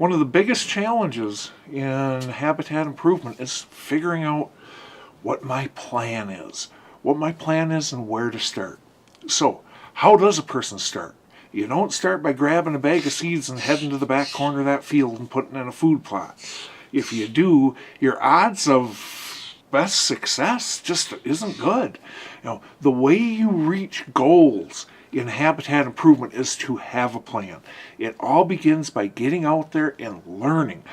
One of the biggest challenges in habitat improvement is figuring out what my plan is. What my plan is and where to start. So, how does a person start? You don't start by grabbing a bag of seeds and heading to the back corner of that field and putting in a food plot. If you do, your odds of best success just isn't good. The way you reach goals in habitat improvement is to have a plan. It all begins by getting out there and learning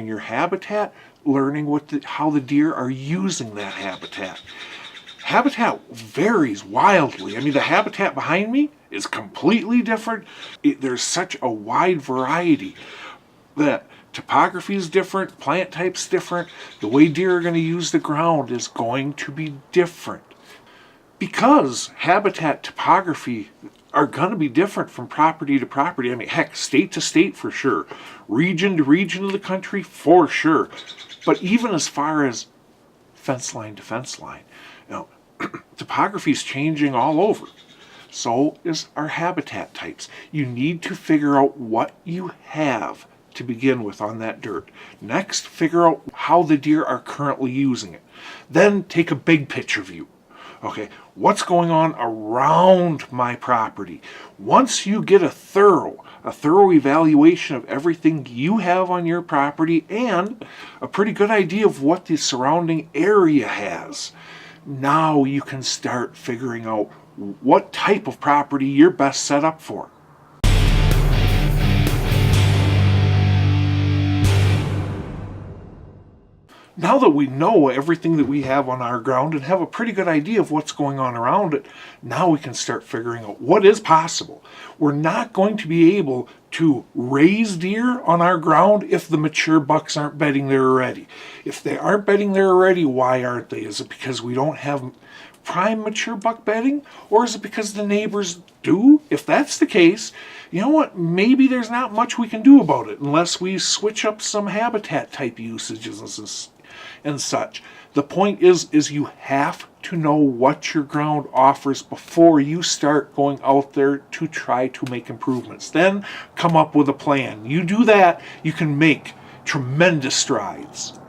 your habitat, learning how the deer are using that habitat. Habitat varies wildly. The habitat behind me is completely different. There's such a wide variety that topography is different, plant type's different, the way deer are going to use the ground is going to be different. Because habitat topography are going to be different from property to property. Heck, state to state for sure. Region to region of the country for sure. But even as far as fence line to fence line, topography is changing all over. So is our habitat types. You need to figure out what you have to begin with on that dirt. Next, figure out how the deer are currently using it. Then take a big picture view. Okay, what's going on around my property? Once you get a thorough evaluation of everything you have on your property and a pretty good idea of what the surrounding area has, now you can start figuring out what type of property you're best set up for. Now that we know everything that we have on our ground and have a pretty good idea of what's going on around it, now we can start figuring out what is possible. We're not going to be able to raise deer on our ground if the mature bucks aren't bedding there already. If they aren't bedding there already, why aren't they? Is it because we don't have prime mature buck bedding? Or is it because the neighbors do? If that's the case, you know what? Maybe there's not much we can do about it unless we switch up some habitat type usages and such. The point is you have to know what your ground offers before you start going out there to try to make improvements. Then come up with a plan. You do that, you can make tremendous strides.